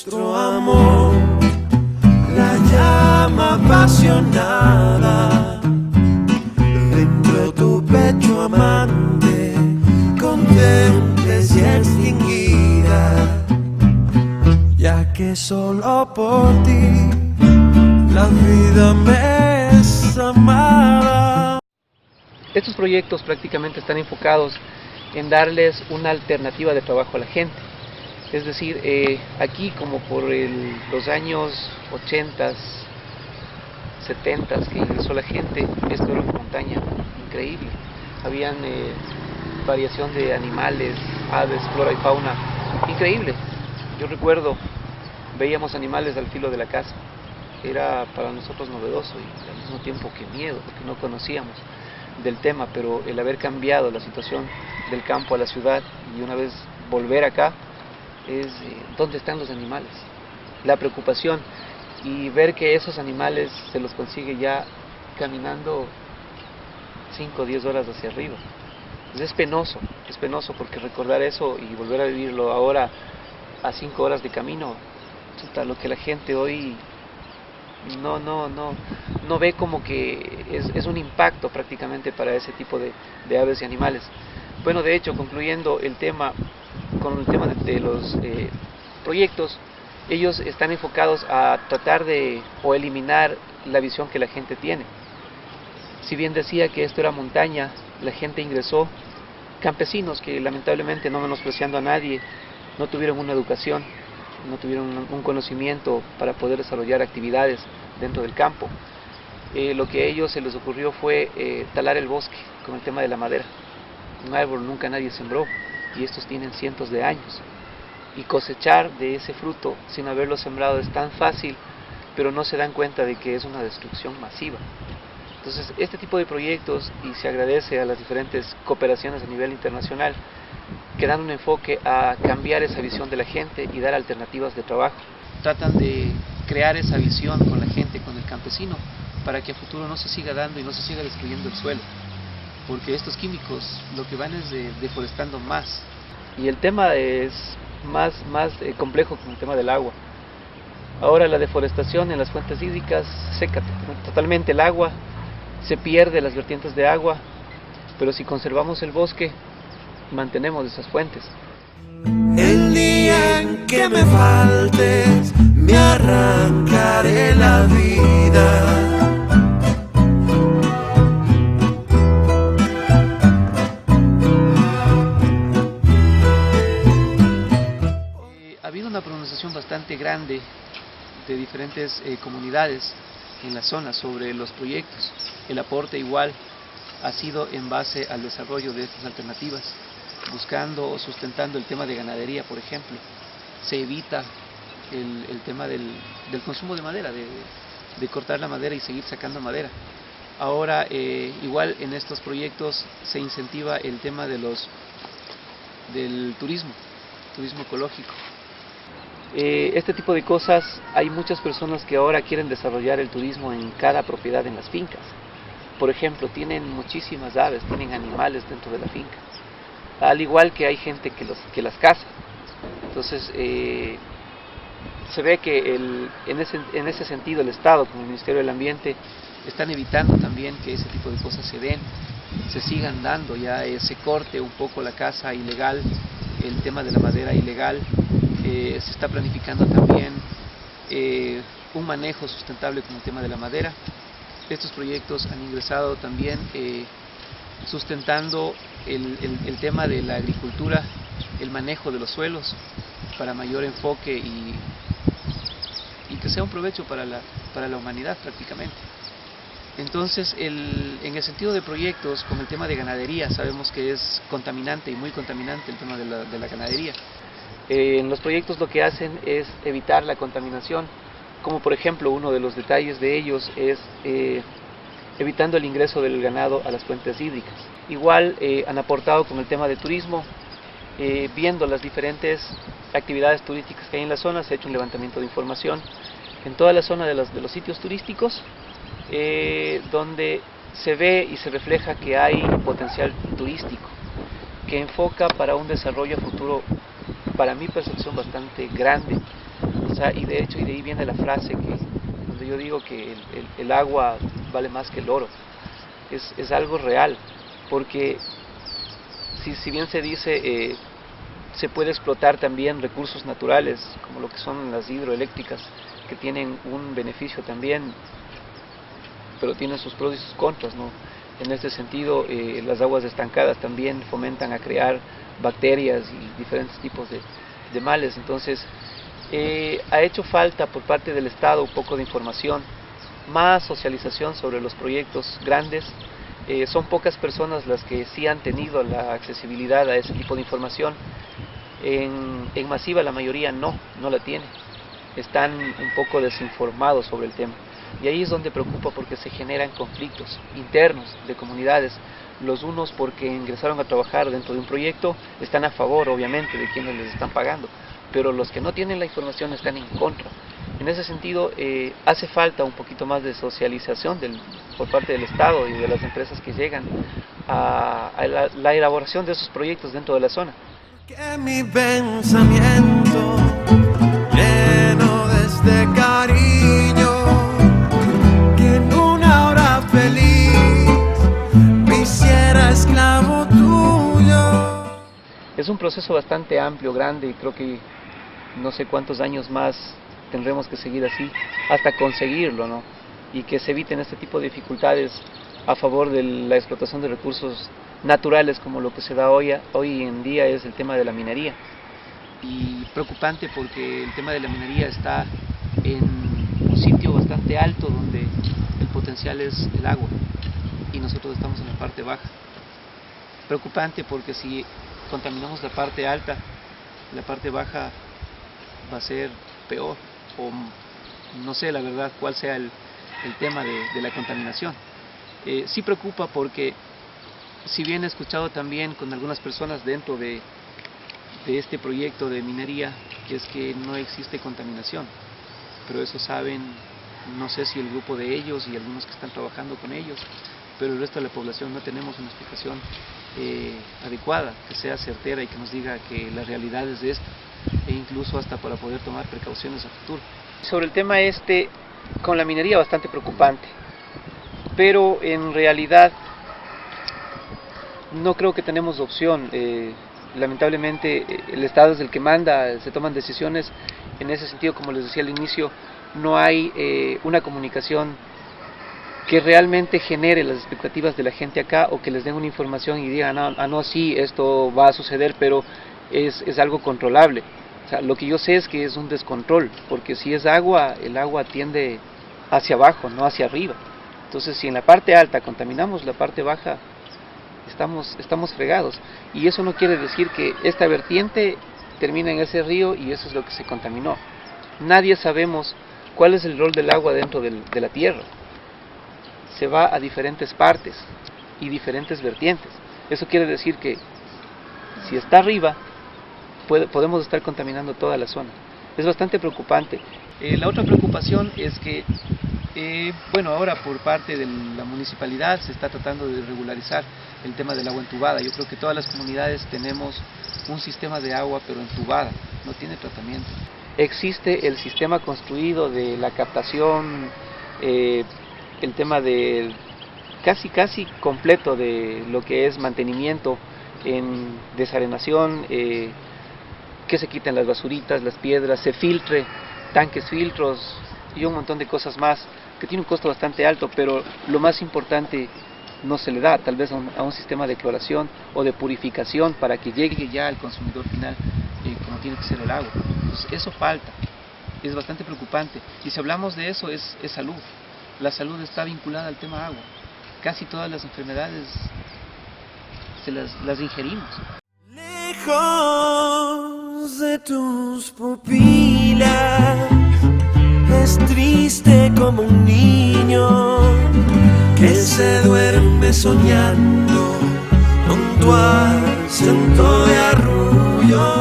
Nuestro amor, la llama apasionada, dentro de tu pecho amante, contemples y extinguida, ya que solo por ti la vida me es amada. Estos proyectos prácticamente están enfocados en darles una alternativa de trabajo a la gente. Es decir, aquí como por los años 80s, 70s que ingresó la gente, esto era una montaña increíble. Habían variación de animales, aves, flora y fauna, increíble. Yo recuerdo, veíamos animales al filo de la casa. Era para nosotros novedoso y al mismo tiempo que miedo, porque no conocíamos del tema, pero el haber cambiado la situación del campo a la ciudad y una vez volver acá, es dónde están los animales, la preocupación y ver que esos animales se los consigue ya caminando 5 o 10 horas hacia arriba. Pues es penoso porque recordar eso y volver a vivirlo ahora a 5 horas de camino, lo que la gente hoy no ve como que es un impacto prácticamente para ese tipo de aves y animales. Bueno, de hecho, concluyendo el tema, con el tema de los proyectos, ellos están enfocados a tratar de o eliminar la visión que la gente tiene. Si bien decía que esto era montaña, la gente ingresó, campesinos que lamentablemente, no menospreciando a nadie, no tuvieron una educación, no tuvieron un conocimiento para poder desarrollar actividades dentro del campo. Lo que a ellos se les ocurrió fue talar el bosque con el tema de la madera. Un árbol nunca nadie sembró y estos tienen cientos de años. Y cosechar de ese fruto sin haberlo sembrado es tan fácil, pero no se dan cuenta de que es una destrucción masiva. Entonces, este tipo de proyectos, y se agradece a las diferentes cooperaciones a nivel internacional, que dan un enfoque a cambiar esa visión de la gente y dar alternativas de trabajo. Tratan de crear esa visión con la gente, con el campesino, para que a futuro no se siga dando y no se siga destruyendo el suelo, porque estos químicos lo que van es deforestando más. Y el tema es más complejo con el tema del agua. Ahora la deforestación en las fuentes hídricas seca totalmente el agua, se pierde las vertientes de agua, pero si conservamos el bosque, mantenemos esas fuentes. El día en que me faltes, me arrancaré la vida. Ha habido una pronunciación bastante grande de diferentes comunidades en la zona sobre los proyectos. El aporte igual ha sido en base al desarrollo de estas alternativas, buscando o sustentando el tema de ganadería, por ejemplo. Se evita el tema del consumo de madera, de cortar la madera y seguir sacando madera. Ahora, igual en estos proyectos se incentiva el tema del turismo ecológico. Este tipo de cosas, hay muchas personas que ahora quieren desarrollar el turismo en cada propiedad en las fincas. Por ejemplo, tienen muchísimas aves, tienen animales dentro de la finca, al igual que hay gente que las caza. Entonces, se ve que en ese sentido el Estado, con el Ministerio del Ambiente, están evitando también que ese tipo de cosas se sigan dando, ya se corte un poco la caza ilegal, el tema de la madera ilegal. Se está planificando también un manejo sustentable con el tema de la madera. Estos proyectos han ingresado también sustentando el tema de la agricultura, el manejo de los suelos para mayor enfoque y que sea un provecho para la humanidad prácticamente. Entonces, en el sentido de proyectos, con el tema de ganadería, sabemos que es contaminante y muy contaminante el tema de la ganadería. En los proyectos lo que hacen es evitar la contaminación, como por ejemplo uno de los detalles de ellos es evitando el ingreso del ganado a las fuentes hídricas. Igual han aportado con el tema de turismo, viendo las diferentes actividades turísticas que hay en la zona. Se ha hecho un levantamiento de información en toda la zona de los sitios turísticos, donde se ve y se refleja que hay potencial turístico, que enfoca para un desarrollo futuro, para mi percepción, bastante grande. sea, y de hecho, y de ahí viene la frase donde yo digo que el agua vale más que el oro. Es algo real, porque si bien se dice, se puede explotar también recursos naturales, como lo que son las hidroeléctricas, que tienen un beneficio también, pero tienen sus pros y sus contras, ¿no? En este sentido, las aguas estancadas también fomentan a crear bacterias y diferentes tipos de males. Entonces, ha hecho falta por parte del Estado un poco de información, más socialización sobre los proyectos grandes. Son pocas personas las que sí han tenido la accesibilidad a ese tipo de información. En masiva la mayoría no la tiene. Están un poco desinformados sobre el tema. Y ahí es donde preocupa, porque se generan conflictos internos de comunidades. Los unos, porque ingresaron a trabajar dentro de un proyecto, están a favor obviamente de quienes les están pagando, pero los que no tienen la información están en contra. En ese sentido, hace falta un poquito más de socialización por parte del Estado y de las empresas que llegan a la elaboración de esos proyectos dentro de la zona. Que mi pensamiento lleno de este cariño, que en una hora feliz me hiciera esclavo tuyo. Es un proceso bastante amplio, grande, y creo que no sé cuántos años más tendremos que seguir así hasta conseguirlo, ¿no? Y que se eviten este tipo de dificultades a favor de la explotación de recursos naturales, como lo que se da hoy en día es el tema de la minería. Y preocupante, porque el tema de la minería está en un sitio bastante alto donde el potencial es el agua y nosotros estamos en la parte baja. Preocupante porque si contaminamos la parte alta, la parte baja va a ser peor, o no sé la verdad cuál sea el tema de la contaminación. Sí preocupa, porque si bien he escuchado también con algunas personas dentro de este proyecto de minería, es que no existe contaminación, pero eso saben, no sé si el grupo de ellos y algunos que están trabajando con ellos, pero el resto de la población no tenemos una explicación adecuada, que sea certera y que nos diga que la realidad es esta, e incluso hasta para poder tomar precauciones a futuro. Sobre el tema con la minería, bastante preocupante, pero en realidad no creo que tenemos opción. Lamentablemente el Estado es el que manda, se toman decisiones. En ese sentido, como les decía al inicio, no hay una comunicación que realmente genere las expectativas de la gente acá, o que les den una información y digan, no, sí, esto va a suceder, pero es algo controlable. O sea, lo que yo sé es que es un descontrol, porque si es agua, el agua tiende hacia abajo, no hacia arriba. Entonces, si en la parte alta contaminamos la parte baja, estamos fregados. Y eso no quiere decir que esta vertiente termina en ese río y eso es lo que se contaminó. Nadie sabemos cuál es el rol del agua dentro de la tierra. Se va a diferentes partes y diferentes vertientes. Eso quiere decir que si está arriba, podemos estar contaminando toda la zona. Es bastante preocupante. La otra preocupación es que ahora por parte de la municipalidad se está tratando de regularizar el tema del agua entubada. Yo creo que todas las comunidades tenemos un sistema de agua, pero entubada, no tiene tratamiento. Existe el sistema construido de la captación, el tema de casi completo de lo que es mantenimiento en desarenación, que se quiten las basuritas, las piedras, se filtre, tanques filtros y un montón de cosas más, que tiene un costo bastante alto, pero lo más importante no se le da, tal vez a un sistema de cloración o de purificación para que llegue ya al consumidor final como tiene que ser el agua. Entonces, eso falta, es bastante preocupante, y si hablamos de eso es salud. La salud está vinculada al tema agua. Casi todas las enfermedades las ingerimos. Lejos de tus pupilas, es triste como un niño que se duerme soñando con tu acento de arrullo.